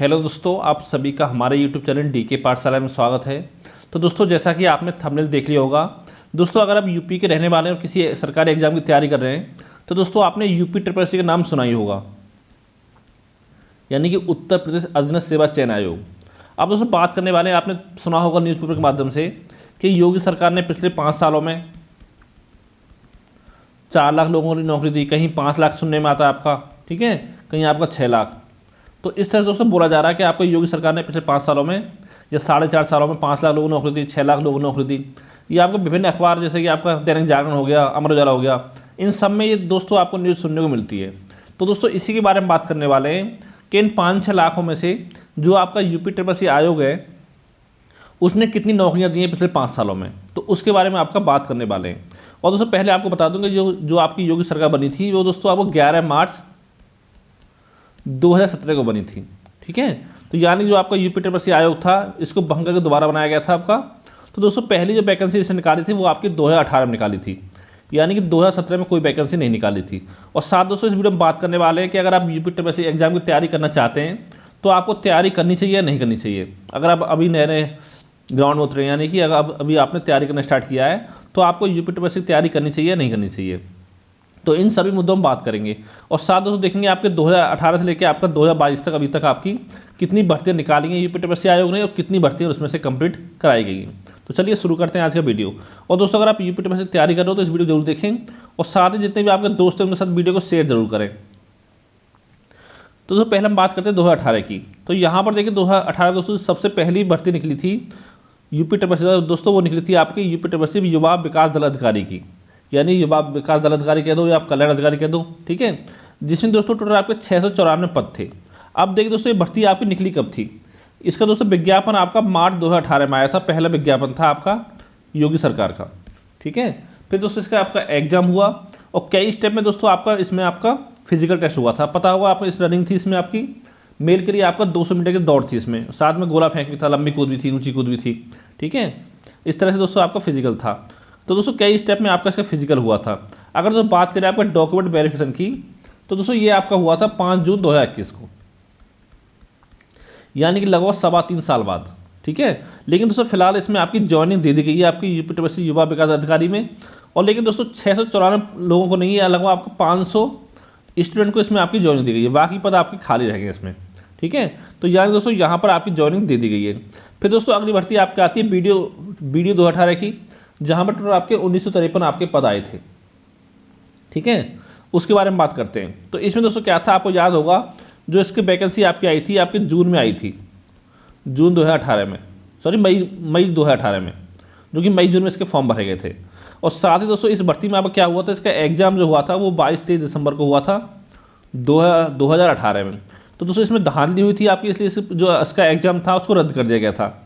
Hello दोस्तों, आप सभी का हमारे YouTube चैनल डीके पाठशाला में स्वागत है। तो दोस्तों, जैसा कि आपने थंबनेल देख लिया होगा, दोस्तों अगर आप यूपी के रहने वाले हैं और किसी सरकारी एग्जाम की तैयारी कर रहे हैं तो दोस्तों आपने यूपी ट्रिपल एससी का नाम सुना ही होगा, यानी कि उत्तर प्रदेश अधीनस्थ सेवा चयन आयोग। अब दोस्तों बात करने वाले हैं, आपने सुना होगा न्यूज़पेपर के माध्यम से कि योगी सरकार ने पिछले 5 सालों में 4 लाख लोगों को नौकरी दी। कहीं 5 लाख सुनने में आता है आपका, ठीक है, कहीं आपका 6 लाख। तो इस तरह दोस्तों बोला जा रहा है कि आपको योगी सरकार ने पिछले 5 सालों में या 4.5 सालों में 5 लाख लोगों को नौकरी दी, 6 लाख लोगों को नौकरी दी। ये आपको विभिन्न अखबार जैसे कि आपका दैनिक जागरण हो गया, अमर उजाला हो गया, इन सब में ये दोस्तों आपको न्यूज़ सुनने को मिलती है। तो दोस्तों इसी के बारे में बात करने वाले हैं कि इन 5-6 लाखों में से जो आपका यूपी ट्रिपल एससी आयोग है उसने कितनी नौकरियां दी हैं पिछले 5 सालों में, तो उसके बारे में आपका बात करने वाले हैं। और दोस्तों पहले आपको बता दूंगा जो आपकी योगी सरकार बनी थी वो दोस्तों आपको 11 मार्च 2017 को बनी थी, ठीक है। तो यानी जो आपका यूपी ट्रिपल एससी आयोग था इसको भंग करके दोबारा बनाया गया था आपका। तो दोस्तों पहली जो वैकेंसी इसने निकाली थी वो आपकी 2018 में निकाली थी, यानी कि 2017 में कोई वैकेंसी नहीं निकाली थी। और साथ दोस्तों इस वीडियो में बात करने वाले हैं कि अगर आप यूपी ट्रिपल एससी एग्जाम की तैयारी करना चाहते हैं तो आपको तैयारी करनी चाहिए या नहीं करनी चाहिए। अगर आप अभी नए नए ग्राउंड में उतरे, यानी कि अगर अभी आपने तैयारी करना स्टार्ट किया है तो आपको यूपी ट्रिपल एससी की तैयारी करनी चाहिए या नहीं करनी चाहिए। तो इन सभी मुद्दों में बात करेंगे। और साथ दोस्तों देखेंगे आपके 2018 से लेकर आपका 2022 तक अभी तक आपकी कितनी भर्तियां निकाली हैं यूपी ट्रिपल एससी आयोग ने और कितनी भर्तियां उसमें से कंप्लीट कराई गई हैं। तो चलिए शुरू करते हैं आज का वीडियो। और दोस्तों अगर आप यूपी ट्रिपल एससी की तैयारी कर रहे हो तो इस वीडियो जरूर देखें और साथ ही जितने भी आपके दोस्त हैं उनके साथ वीडियो को शेयर जरूर करें। तो दोस्तों पहले हम बात करते हैं 2018 की। तो यहाँ पर देखिए 2018 दोस्तों सबसे पहली भर्ती निकली थी यूपी ट्रिपल एससी दोस्तों, वो निकली थी आपकी यूपी ट्रिपल एससी युवा विकास दल अधिकारी की, यानी युवा विकास दल अधिकारी कह दो या आप कल्याण अधिकारी कह दो, ठीक है। जिसमें दोस्तों टोटल आपके 694 पद थे। अब देखिए दोस्तों ये भर्ती आपकी निकली कब थी। इसका दोस्तों विज्ञापन आपका मार्च 2018 में आया था, पहला विज्ञापन था आपका योगी सरकार का, ठीक है। फिर दोस्तों इसका आपका एग्जाम हुआ और कई स्टेप में दोस्तों आपका इसमें आपका फिजिकल टेस्ट हुआ था। पता होगा आपको, इस रनिंग थी इसमें आपकी, मेल के लिए आपका 200 मीटर की दौड़ थी, इसमें साथ में गोला फेंक भी था, लंबी कूद भी थी, ऊंची कूद भी थी, ठीक है। इस तरह से दोस्तों आपका फिजिकल था। तो दोस्तों कई स्टेप में आपका इसका फिजिकल हुआ था। अगर दोस्तों बात करें आपका डॉक्यूमेंट वेरिफिकेशन की तो दोस्तों ये आपका हुआ था 5 जून 2021 को, यानी कि लगभग 3.25 साल बाद, ठीक है। लेकिन दोस्तों फिलहाल इसमें आपकी ज्वाइनिंग दे दी गई है आपकी यूपी ट्रिपल एससी युवा विकास अधिकारी में। और लेकिन दोस्तों 694 लोगों को नहीं है, लगभग आपको 500 स्टूडेंट को इसमें आपकी ज्वाइनिंग दी गई है, बाकी पद आपके खाली रहेंगे इसमें, ठीक है। तो यानी दोस्तों यहाँ पर आपकी ज्वाइनिंग दे दी गई है। फिर दोस्तों अगली भर्ती आपकी आती है बीडीओ 2018 की, जहाँ पर टोटल आपके 1953 आपके पद आए थे, ठीक है। उसके बारे में बात करते हैं। तो इसमें दोस्तों क्या था, आपको याद होगा जो इसकी वैकेंसी आपकी आई थी आपके जून में आई थी, जून 2018 में, सॉरी मई 2018 में, जो कि मई जून में इसके फॉर्म भरे गए थे। और साथ ही दोस्तों इस भर्ती में आपका क्या हुआ था, इसका एग्जाम जो हुआ था वो 22-23 दिसंबर को हुआ था 2018 में। तो दोस्तों इसमें धांधली हुई थी आपकी, इसलिए जो इसका एग्जाम था उसको रद्द कर दिया गया था।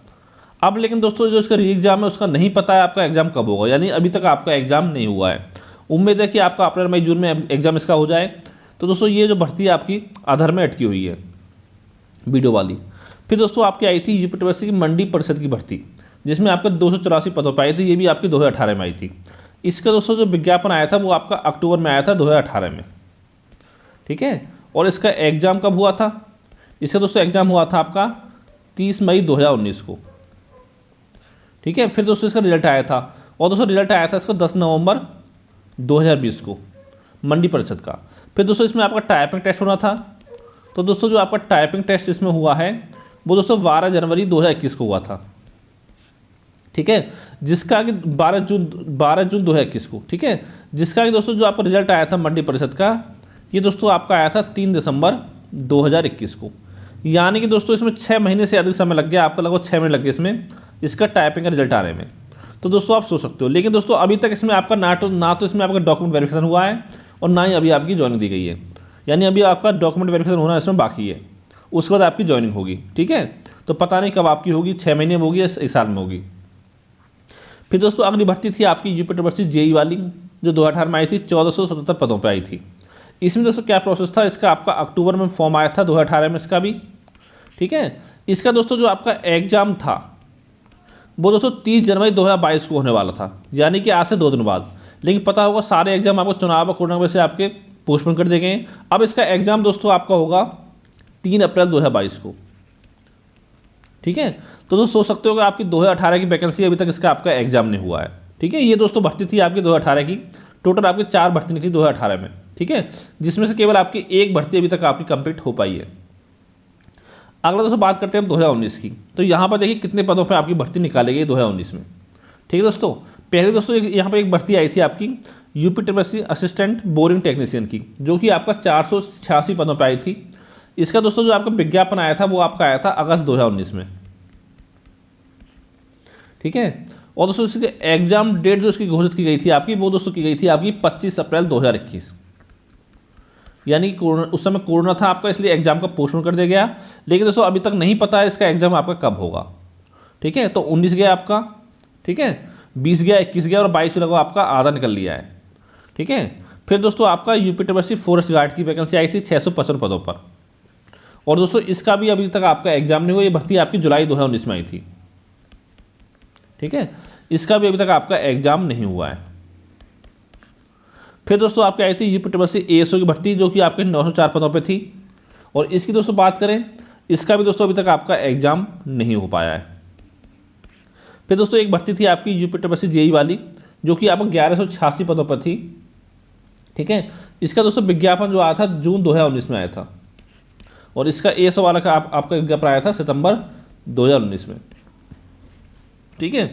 अब लेकिन दोस्तों जो इसका री एग्जाम है उसका नहीं पता है आपका एग्जाम कब होगा, यानी अभी तक आपका एग्जाम नहीं हुआ है। उम्मीद है कि आपका अप्रैल मई जून में एग्जाम इसका हो जाए। तो दोस्तों ये जो भर्ती है आपकी आधार में अटकी हुई है वीडियो वाली। फिर दोस्तों आपकी आई थी यूपी ट्रिपल एससी की मंडी परिषद की भर्ती, जिसमें आपका 284 पदों पर आई थी, ये भी आपकी 2018 में आई थी। इसका दोस्तों जो विज्ञापन आया था वो आपका अक्टूबर में आया था 2018 में, ठीक है। और इसका एग्जाम कब हुआ था, इसका दोस्तों एग्जाम हुआ था आपका 30 मई 2019 को, ठीक है। फिर दोस्तों इसका रिजल्ट आया था, और दोस्तों रिजल्ट आया था इसका 10 नवंबर 2020 को मंडी परिषद का। फिर दोस्तों इसमें आपका टाइपिंग टेस्ट होना था। तो दोस्तों जो आपका टाइपिंग टेस्ट इसमें हुआ है वो दोस्तों 12 जनवरी 2021 को हुआ था, ठीक है। जिसका कि 12 जून 2021 को, ठीक है। जिसका कि दोस्तों जो आपका रिजल्ट आया था मंडी परिषद का, ये दोस्तों आपका आया था 3 दिसंबर 2021 को। यानी कि दोस्तों इसमें 6 महीने से अधिक समय लग गया, आपको लगभग 6 महीने लग गए इसमें इसका टाइपिंग का रिजल्ट आने में। तो दोस्तों आप सोच सकते हो। लेकिन दोस्तों अभी तक इसमें आपका ना तो इसमें आपका डॉक्यूमेंट वेरिफिकेशन हुआ है और ना ही अभी आपकी ज्वाइनिंग दी गई है, यानी अभी आपका डॉक्यूमेंट वेरिफिकेशन होना इसमें बाकी है, उसके बाद आपकी ज्वाइनिंग होगी, ठीक है। तो पता नहीं कब आपकी होगी, 6 महीने में होगी या 1 साल में होगी। फिर दोस्तों अगली भर्ती थी आपकी यूपी ट्रिपल एससी जेई वाली, जो 2018 में आई थी, 1477 पदों पर आई थी। इसमें दोस्तों क्या प्रोसेस था, इसका आपका अक्टूबर में फॉर्म आया था 2018 में इसका भी, ठीक है। इसका दोस्तों जो आपका एग्जाम था वो दोस्तों 30 जनवरी 2022 को होने वाला था, यानी कि आज से 2 दिन बाद। लेकिन पता होगा सारे एग्जाम आपको चुनाव और कोरोना वजह से आपके पोस्टपोन कर दिए गए हैं। अब इसका एग्जाम दोस्तों आपका होगा 3 अप्रैल 2022 को, ठीक है। तो दोस्तों सोच सकते हो कि आपकी 2018 की वैकेंसी अभी तक इसका आपका एग्जाम नहीं हुआ है। ठीक है, ये दोस्तों भर्ती थी आपकी 2018 की, टोटल आपकी 4 भर्ती निकली 2018 में। ठीक है, जिसमें से केवल आपकी एक भर्ती अभी तक आपकी कंप्लीट हो पाई है। अगला दोस्तों बात करते हैं हम 2019 की। तो यहाँ पर देखिए कितने पदों पर आपकी भर्ती निकाली गई 2019 में। ठीक है दोस्तों, पहले दोस्तों यहाँ पर एक भर्ती आई थी आपकी UP triple assistant boring technician की, जो कि आपका 486 पदों पर आई थी। इसका दोस्तों जो आपका विज्ञापन आया था वो आपका आया था अगस्त 2019 में। ठीक है, और दोस्तों इसके एग्जाम डेट जो इसकी घोषित की गई थी आपकी, वो दोस्तों की गई थी आपकी 25 अप्रैल 2021। यानी उस समय कोरोना था आपका, इसलिए एग्जाम का पोस्टपोन कर दिया गया। लेकिन दोस्तों अभी तक नहीं पता है इसका एग्जाम आपका कब होगा। ठीक है, तो 19 गया आपका, ठीक है, 20 गया, 21 गया और 22 लगा आपका आधा निकल लिया है। ठीक है, फिर दोस्तों आपका यूपी ट्रिपल फॉरेस्ट गार्ड की वैकेंसी आई थी 655 पदों पर, और दोस्तों इसका भी अभी तक आपका एग्जाम नहीं हुआ। ये भर्ती आपकी जुलाई 2019 में आई थी। ठीक है, इसका भी अभी तक आपका एग्जाम नहीं हुआ है। फिर दोस्तों आपकी आई थी यूपी ट्रिपल एएसओ की भर्ती, जो कि आपके 904 पदों पे थी, और इसकी दोस्तों बात करें, इसका भी दोस्तों अभी तक आपका एग्जाम नहीं हो पाया है। फिर दोस्तों एक भर्ती थी आपकी यूपी ट्रिपल जेई वाली, जो कि आपको 1186 पदों पर थी। ठीक है, इसका दोस्तों विज्ञापन जो आया था जून 2019 में आया था, और इसका एएसओ वाला का आपका विज्ञापन आया था सितंबर 2019 में। ठीक है,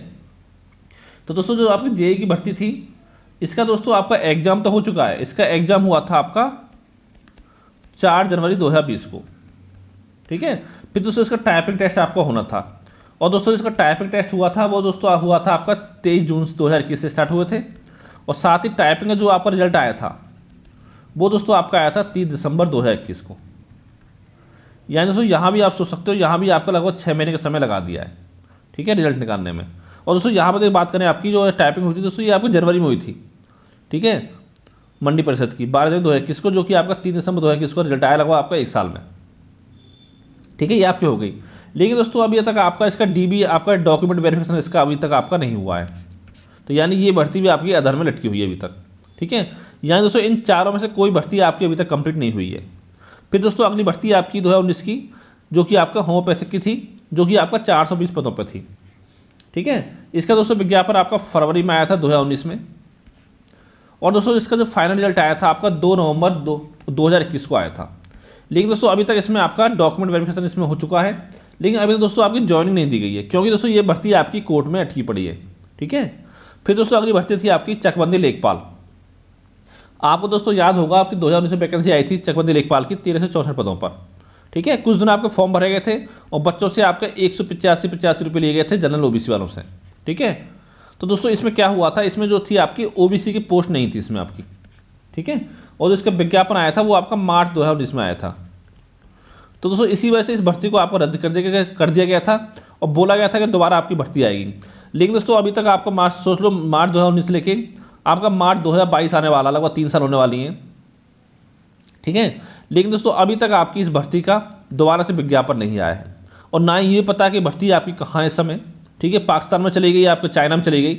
तो दोस्तों जो आपकी जेई की भर्ती थी, इसका दोस्तों आपका एग्जाम तो हो चुका है। इसका एग्जाम हुआ था आपका 4 जनवरी 2020 को। ठीक है, फिर दोस्तों इसका टाइपिंग टेस्ट आपका होना था, और दोस्तों इसका टाइपिंग टेस्ट हुआ था वो दोस्तों हुआ था आपका 23 जून 2021 से स्टार्ट हुए थे, और साथ ही टाइपिंग का जो आपका रिजल्ट आया था वो दोस्तों आपका आया था 30 दिसंबर 2021 को। यानी दोस्तों यहाँ भी आप सोच सकते हो, यहाँ भी आपका लगभग 6 महीने का समय लगा दिया है। ठीक है, रिजल्ट निकालने में। और दोस्तों यहाँ पर बात करें आपकी जो टाइपिंग हुई थी दोस्तों, ये आपकी जनवरी में हुई थी। ठीक है, मंडी परिषद की 12 जनवरी 2021 को, जो कि आपका 3 दिसंबर 2021 को रिजल्ट आया लगभग आपका 1 साल में। ठीक है, ये आपकी हो गई। लेकिन दोस्तों अभी तक आपका इसका डीबी आपका डॉक्यूमेंट वेरिफिकेशन इसका अभी तक आपका नहीं हुआ है। तो यानी ये भर्ती भी आपकी अधर में लटकी हुई है अभी तक। ठीक है, यानी दोस्तों इन चारों में से कोई भर्ती आपकी अभी तक कंप्लीट नहीं हुई है। फिर दोस्तों अगली भर्ती आपकी 2019 की, जो कि आपका होम्योपैथिक की थी, जो कि आपका 420 पदों पर थी। ठीक है, इसका दोस्तों विज्ञापन आपका फरवरी में आया था 2019 में, और दोस्तों इसका जो फाइनल रिजल्ट आया था आपका 2 नवंबर 2021 को आया था। लेकिन दोस्तों अभी तक इसमें आपका डॉक्यूमेंट वेरिफिकेशन इसमें हो चुका है, लेकिन अभी दोस्तों आपकी ज्वाइनिंग नहीं दी गई है, क्योंकि दोस्तों ये भर्ती आपकी कोर्ट में अटकी पड़ी है। ठीक है, फिर दोस्तों अगली भर्ती थी आपकी चकबंदी लेखपाल। आपको दोस्तों याद होगा आपकी 2019 में वैकेंसी आई थी चकबंदी लेखपाल की 13 से 64 पदों पर। ठीक है, कुछ दिन आपके फॉर्म भरे गए थे, और बच्चों से आपके 185 रुपये लिए गए थे जनरल ओबीसी वालों से। ठीक है, तो दोस्तों इसमें क्या हुआ था, इसमें जो थी आपकी ओबीसी की पोस्ट नहीं थी इसमें आपकी। ठीक है, और जो इसका विज्ञापन आया था वो आपका मार्च 2019 में आया था। तो दोस्तों इसी वजह से इस भर्ती को आपको रद्द कर दिया गया था, और बोला गया था कि दोबारा आपकी भर्ती आएगी। लेकिन दोस्तों अभी तक आपका मार्च सोच लो, मार्च 2019 से लेके आपका मार्च 2022 आने वाला, लगभग 3 साल होने वाली हैं। ठीक है, लेकिन दोस्तों अभी तक आपकी इस भर्ती का दोबारा से विज्ञापन नहीं आया है, और ना ही ये पता कि भर्ती आपकी कहाँ है इस समय। ठीक है, पाकिस्तान में चली गई, आपके चाइना में चली गई,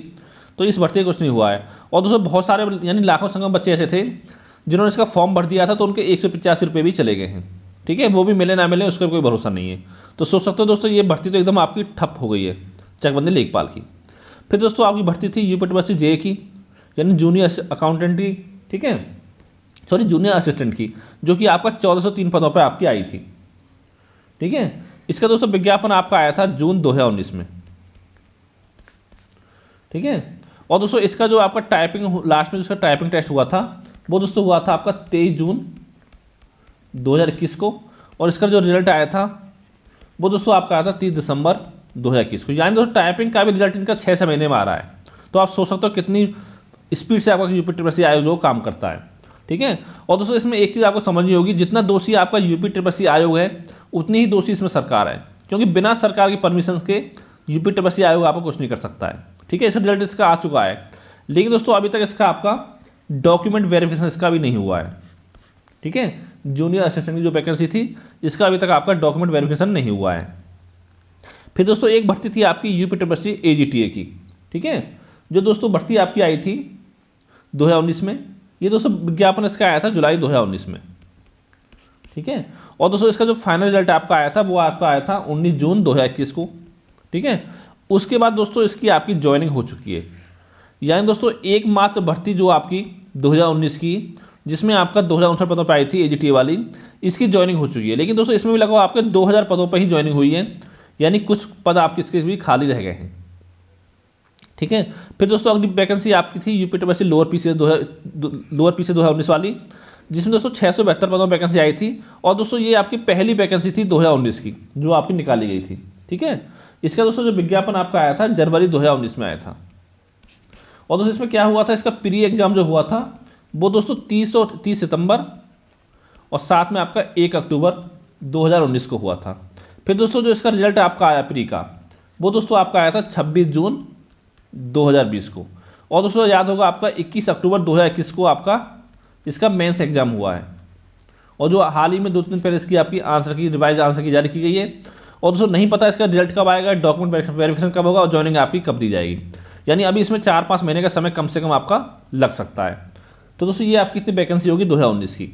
तो इस भर्ती का कुछ नहीं हुआ है। और दोस्तों बहुत सारे यानी लाखों संख्या में बच्चे ऐसे थे जिन्होंने इसका फॉर्म भर दिया था, तो उनके 185 रुपये भी चले गए हैं। ठीक है, वो भी मिले ना मिले उसका कोई भरोसा नहीं है। तो सोच सकते हो दोस्तों ये भर्ती तो एकदम आपकी ठप हो गई है चकबंदी लेखपाल की। फिर दोस्तों आपकी भर्ती थी यूपी ट्रिपल जे की, यानी जूनियर अकाउंटेंट की। ठीक है, सॉरी जूनियर असिस्टेंट की, जो कि आपका 1403 पदों पर आपकी आई थी। ठीक है, इसका दोस्तों विज्ञापन आपका आया था जून 2019 में। ठीक है, और दोस्तों इसका जो आपका टाइपिंग लास्ट में जिसका टाइपिंग टेस्ट हुआ था वो दोस्तों हुआ था आपका 23 जून 2021 को, और इसका जो रिजल्ट आया था वो दोस्तों आपका आया था 30 दिसंबर 2021 को। यानी दोस्तों टाइपिंग का भी रिजल्ट इनका 6 महीने में आ रहा है। तो आप सोच सकते हो कितनी स्पीड से आपका यूपी ट्रिपल आयोग जो काम करता है। ठीक है, और दोस्तों इसमें एक चीज़ आपको समझनी होगी, जितना दोषी आपका यूपी ट्रिपल आयोग है उतनी ही दोषी इसमें सरकार है, क्योंकि बिना सरकार की परमिशन के यूपी ट्रिपल आयोग आपको कुछ नहीं कर सकता है। ठीक है, इसका रिजल्ट इसका आ चुका है, लेकिन दोस्तों अभी तक इसका आपका डॉक्यूमेंट वेरिफिकेशन इसका भी नहीं हुआ है। ठीक है, जूनियर असिस्टेंट की जो वैकेंसी थी इसका अभी तक आपका डॉक्यूमेंट वेरिफिकेशन नहीं हुआ है। फिर दोस्तों एक भर्ती थी आपकी यूपी ट्रिपल एजीटीए की। ठीक है, जो दोस्तों भर्ती आपकी आई थी 2019 में, ये दोस्तों विज्ञापन इसका आया था जुलाई 2019 में। ठीक है। और दोस्तों इसका जो फाइनल रिजल्ट आपका आया था वो आपका आया था 19 जून 2021 को, ठीक है। उसके बाद दोस्तों इसकी आपकी ज्वाइनिंग हो चुकी है, यानी दोस्तों एकमात्र भर्ती जो आपकी 2019 की, जिसमें आपका 2059 पदों पर आई थी AGTA वाली, इसकी ज्वाइनिंग हो चुकी है। लेकिन दोस्तों इसमें भी लगभग आपके 2000 पदों पर ही ज्वाइनिंग हुई है, यानी कुछ पद आपके इसके भी खाली रह गए हैं, ठीक है। फिर दोस्तों अगली वैकेंसी आपकी थी UPSC लोअर PCS 2019 वाली, जिसमें दोस्तों 672 पदों पर वैकेंसी आई थी। और दोस्तों ये आपकी पहली वैकेंसी थी 2019 की जो आपकी निकाली गई थी, ठीक है। इसका दोस्तों जो विज्ञापन आपका आया था जनवरी 2019 में आया था। और दोस्तों इसमें क्या हुआ था, इसका प्री एग्जाम जो हुआ था वो दोस्तों 30 सितंबर और साथ में आपका 1 अक्टूबर 2019 को हुआ था। फिर दोस्तों जो इसका रिजल्ट आपका आया प्री का, वो दोस्तों आपका आया था 26 जून 2020 को। और दोस्तों याद होगा आपका 21 अक्टूबर 2021 को आपका इसका मेंस एग्जाम हुआ है। और जो हाल ही में 2 दिन पहले इसकी आपकी आंसर की रिवाइज आंसर की जारी की गई है। और दोस्तों नहीं पता इसका रिजल्ट कब आएगा, डॉक्यूमेंट वेरिफिकेशन कब होगा और ज्वाइनिंग आपकी कब दी जाएगी, यानी अभी इसमें 4-5 महीने का समय कम से कम आपका लग सकता है। तो दोस्तों ये आपकी कितनी वैकेंसी होगी 2019 की।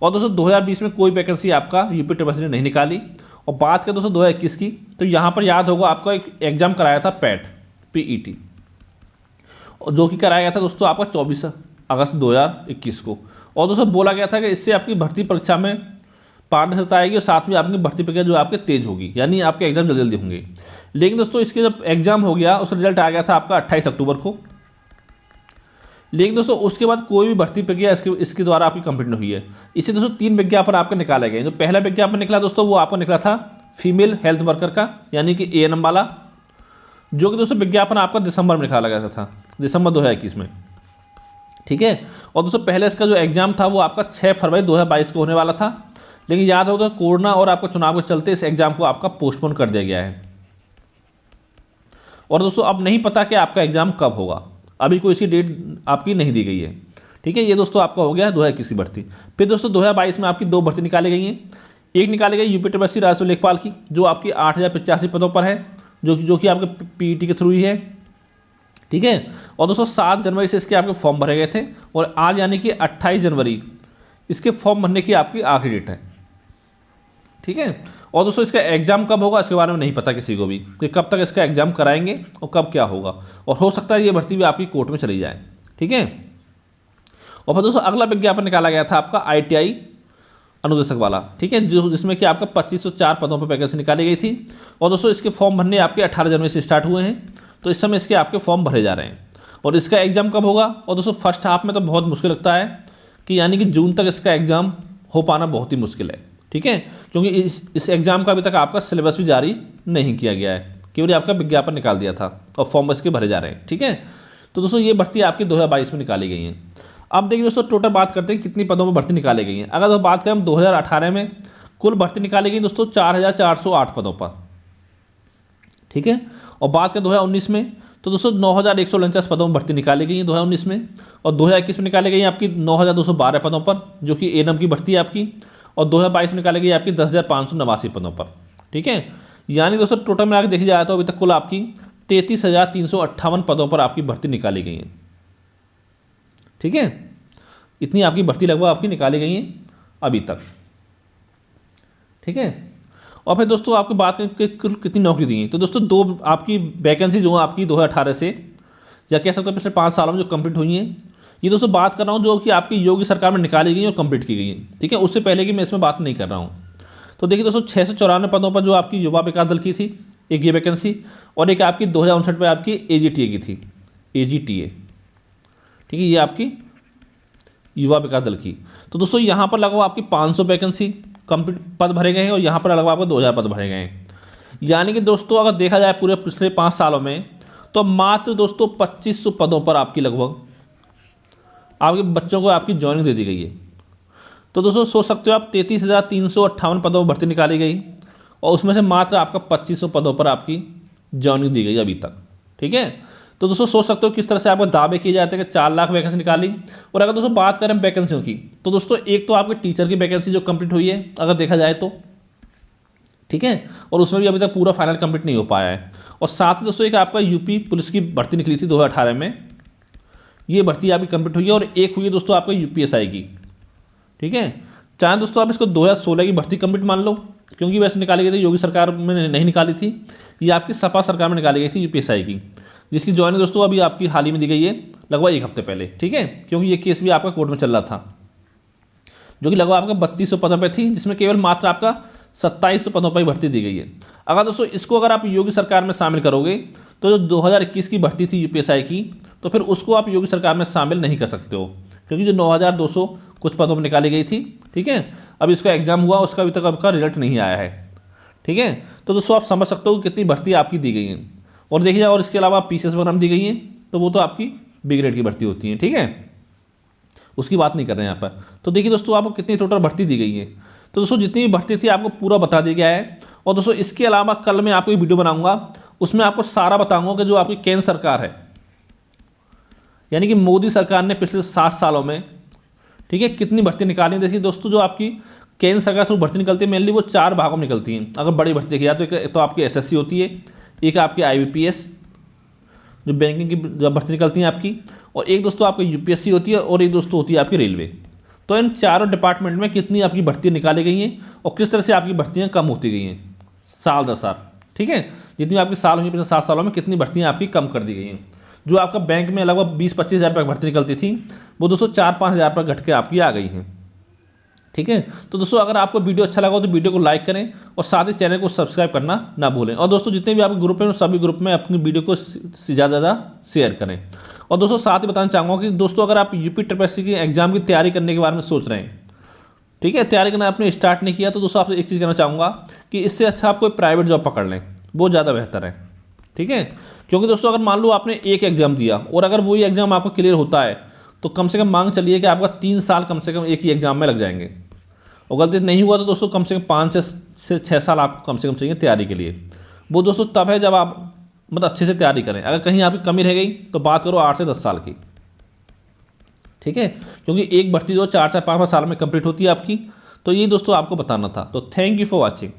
और दोस्तों 2020 में कोई वैकेंसी आपका UPSC ने नहीं निकाली। और बात करें दोस्तों 2021 की, तो यहाँ पर याद होगा आपका एक एग्जाम कराया था PET, जो कि कराया गया था दोस्तों आपका 24 अगस्त 2021 को। और दोस्तों बोला गया था कि इससे आपकी भर्ती परीक्षा में पारदर्शिता आएगी और साथ में आपकी भर्ती प्रक्रिया जो आपके तेज होगी, यानी आपके एग्जाम जल्दी जल्दी होंगे। लेकिन दोस्तों इसके जब एग्जाम हो गया उसका रिजल्ट आ गया था आपका 28 अक्टूबर को। लेकिन दोस्तों उसके बाद कोई भी भर्ती प्रक्रिया इसके द्वारा आपकी कंप्लीट नहीं हुई है। इससे दोस्तों 3 विज्ञापन आपके निकाले गए। जो पहला विज्ञापन निकला दोस्तों वो आपको निकला था फीमेल हेल्थ वर्कर का, यानी कि ANM वाला, जो कि दोस्तों विज्ञापन आपका दिसंबर में निकाला गया था, दिसंबर 2021 में, ठीक है। और दोस्तों पहले इसका जो एग्जाम था वो आपका 6 फरवरी 2022 को होने वाला था। लेकिन याद होगा कोरोना और आपका चुनाव के चलते इस एग्जाम को आपका पोस्टपोन कर दिया गया है। और दोस्तों अब नहीं पता कि आपका एग्जाम कब होगा, अभी कोई सी डेट आपकी नहीं दी गई है, ठीक है। ये दोस्तों आपका हो गया 2021 की भर्ती। फिर दोस्तों 2022 में आपकी 2 भर्ती निकाली गई हैं। एक निकाली गई UPSC राजस्व लेखपाल की, जो आपकी 8085 पदों पर है, जो कि आपके PET के थ्रू ही है, ठीक है। और दोस्तों 7 जनवरी से इसके आपके फॉर्म भरे गए थे और आज यानी कि 28 जनवरी इसके फॉर्म भरने की आपकी आखिरी डेट है, ठीक है। और दोस्तों इसका एग्जाम कब होगा इसके बारे में नहीं पता किसी को भी कि कब तक इसका एग्जाम कराएंगे और कब क्या होगा। और हो सकता है ये भर्ती भी आपकी कोर्ट में चली जाए, ठीक है। और फिर दोस्तों अगला विज्ञापन निकाला गया था आपका ITI अनुदेशक वाला, ठीक है, जिसमें कि आपका 2504 पदों पर वैकेंसी निकाली गई थी। और दोस्तों इसके फॉर्म भरने आपके 18 जनवरी से स्टार्ट हुए हैं, तो इस समय इसके आपके फॉर्म भरे जा रहे हैं। और इसका एग्जाम कब होगा, और दोस्तों फर्स्ट हाफ में तो बहुत मुश्किल लगता है कि यानी कि जून तक इसका एग्जाम हो पाना बहुत ही मुश्किल है, ठीक है, क्योंकि इस एग्जाम का अभी तक आपका सिलेबस भी जारी नहीं किया गया है, केवल आपका विज्ञापन निकाल दिया था और फॉर्म इसके भरे जा रहे हैं, ठीक है। तो दोस्तों ये भर्ती आपकी 2022 में निकाली गई है। अब देखिए दोस्तों टोटल बात करते हैं कितनी पदों पर भर्ती निकाली गई है। अगर तो बात करें हम 2018 में कुल भर्ती निकाली गई दोस्तों 4408 पदों पर, ठीक है। और बात करें 2019 में तो दोस्तों 9149 पदों पर भर्ती निकाली गई है 2019 में। और 2021 में निकाली गई आपकी 9212 पदों पर, जो कि ANM की भर्ती है आपकी। और 2022 में निकाली गई आपकी 10,589 पदों पर, ठीक है। यानी दोस्तों टोटल में आगे देखी जाए तो अभी तक कुल आपकी 33,358 पदों पर आपकी भर्ती निकाली गई है, ठीक है। इतनी आपकी भर्ती लगभग आपकी निकाली गई है अभी तक, ठीक है। और फिर दोस्तों आपकी बात करें कितनी नौकरी दी है, तो दोस्तों 2 आपकी वैकेंसी जो आपकी 2018 से या कह सकते हो पिछले 5 सालों में जो कंप्लीट हुई हैं, ये दोस्तों बात कर रहा हूँ जो कि आपकी योगी सरकार में निकाली गई और कंप्लीट की गई है, ठीक है। उससे पहले की मैं इसमें बात नहीं कर रहा हूँ। तो देखिए दोस्तों 694 पदों पर जो आपकी युवा विकास दल की थी एक ये वैकेंसी, और एक आपकी 2059 पर आपकी AGTA की थी, AGTA, ठीक है, ये आपकी युवा विकास दल की। तो दोस्तों यहाँ पर लगभग आपकी 500 वैकेंसी कंप्लीट पद भरे गए हैं और यहाँ पर लगभग आपको 2000 पद भरे गए हैं। यानी कि दोस्तों अगर देखा जाए पूरे पिछले 5 सालों में तो मात्र दोस्तों 2500 पदों पर आपकी लगभग आपके बच्चों को आपकी ज्वाइनिंग दे दी गई है। तो दोस्तों सोच सकते हो आप 33,358 पदों पर भर्ती निकाली गई और उसमें से मात्र आपका 2500 पदों पर आपकी ज्वाइनिंग दी गई अभी तक, ठीक है। तो दोस्तों सोच सकते हो किस तरह से आपको दावे किए जाते हैं कि 4 लाख वैकेंसी निकाली। और अगर दोस्तों बात करें वैकेंसियों की तो दोस्तों एक तो आपके टीचर की वैकेंसी जो कंप्लीट हुई है अगर देखा जाए तो, ठीक है, और उसमें भी अभी तक पूरा फाइनल कंप्लीट नहीं हो पाया है। और साथ ही दोस्तों एक आपका यूपी पुलिस की भर्ती निकली थी 2018 में, ये भर्ती आपकी कंप्लीट हुई है। और एक हुई है दोस्तों आपका UPSI की, ठीक है, चाहे दोस्तों आप इसको 2016 की भर्ती कंप्लीट मान लो, क्योंकि वैसे निकाली गई थी, योगी सरकार में नहीं निकाली थी, ये आपकी सपा सरकार में निकाली गई थी यूपीएससी की, जिसकी ज्वाइनिंग दोस्तों अभी आपकी हाल ही में दी गई है, लगभग 1 हफ्ते पहले, ठीक है, क्योंकि ये केस भी आपका कोर्ट में चल रहा था, जो कि लगभग आपका 3200 पदों पर थी, जिसमें केवल मात्र आपका 2700 पदों पर ही भर्ती दी गई है। अगर दोस्तों इसको अगर आप योगी सरकार में शामिल करोगे तो जो 2021 की भर्ती थी यूपीएससी की, तो फिर उसको आप योगी सरकार में शामिल नहीं कर सकते हो, क्योंकि जो 9200 कुछ पदों पर निकाली गई थी, ठीक है, अब इसका एग्जाम हुआ, उसका अभी तक आपका रिजल्ट नहीं आया है, ठीक है। तो दोस्तों आप समझ सकते हो कि कितनी भर्ती आपकी दी गई है। और देखिए, और इसके अलावा पीसीएस वगैरह दी गई हैं, तो वो तो आपकी बी ग्रेड की भर्ती होती है, ठीक है, उसकी बात नहीं कर रहे हैं यहाँ पर। तो देखिए दोस्तों, आपको कितनी टोटल भर्ती दी गई है। तो दोस्तों जितनी भी भर्ती थी आपको पूरा बता दिया गया है। और दोस्तों इसके अलावा कल मैं आपको एक वीडियो बनाऊंगा, उसमें आपको सारा बताऊंगा कि जो आपकी केंद्र सरकार है, यानी कि मोदी सरकार ने पिछले 7 सालों में, ठीक है, कितनी भर्ती निकाली। देखिए दोस्तों, जो आपकी केंद्र सरकार से भर्ती निकलती है, मेनली वो 4 भागों में निकलती हैं। अगर बड़ी भर्ती देखी जाए तो एक तो आपकी एसएससी होती है, एक आपकी आईबीपीएस जो बैंकिंग की जो भर्ती निकलती है आपकी, और एक दोस्तों आपकी यूपीएससी होती है, और एक दोस्तों होती है आपकी रेलवे। तो इन चारों डिपार्टमेंट में कितनी आपकी भर्ती निकाली गई हैं और किस तरह से आपकी भर्तियाँ कम होती गई हैं साल दर साल, ठीक है, जितनी आपकी साल हुई पिछले 7 सालों में कितनी भर्तियाँ आपकी कम कर दी गई हैं। जो आपका बैंक में लगभग 20-25 हज़ार रुपये भर्ती निकलती थी, वो दोस्तों 4-5 हज़ार पर घट के आपकी आ गई हैं, ठीक है। तो दोस्तों अगर आपको वीडियो अच्छा लगा हो तो वीडियो को लाइक करें और साथ ही चैनल को सब्सक्राइब करना ना भूलें। और दोस्तों जितने भी आपके ग्रुप हैं सभी ग्रुप में अपनी वीडियो को ज़्यादा शेयर करें। और दोस्तों साथ ही बताना चाहूँगा कि दोस्तों अगर आप यूपी ट्रिपलएससी की एग्जाम की तैयारी करने के बारे में सोच रहे हैं, ठीक है, तैयारी करना आपने स्टार्ट नहीं किया, तो दोस्तों आपसे एक चीज़ कहना चाहूँगा कि इससे अच्छा आप कोई प्राइवेट जॉब पकड़ लें, वो ज़्यादा बेहतर है, ठीक है। क्योंकि दोस्तों अगर मान लो आपने एक एग्जाम दिया और अगर वही एग्जाम आपको क्लियर होता है, तो कम से कम मांग चलिए कि आपका 3 साल कम से कम एक ही एग्जाम में लग जाएंगे। और गलती नहीं हुआ तो दोस्तों कम से कम 5 से 6 साल आपको कम से कम चाहिए तैयारी के लिए। वो दोस्तों तब है जब आप मतलब अच्छे से तैयारी करें। अगर कहीं आपकी कमी रह गई तो बात करो 8 से 10 साल की, ठीक है, क्योंकि एक भर्ती जो 4-4, 5-5 साल में कंप्लीट होती है आपकी। तो ये दोस्तों आपको बताना था। तो थैंक यू फॉर वॉचिंग।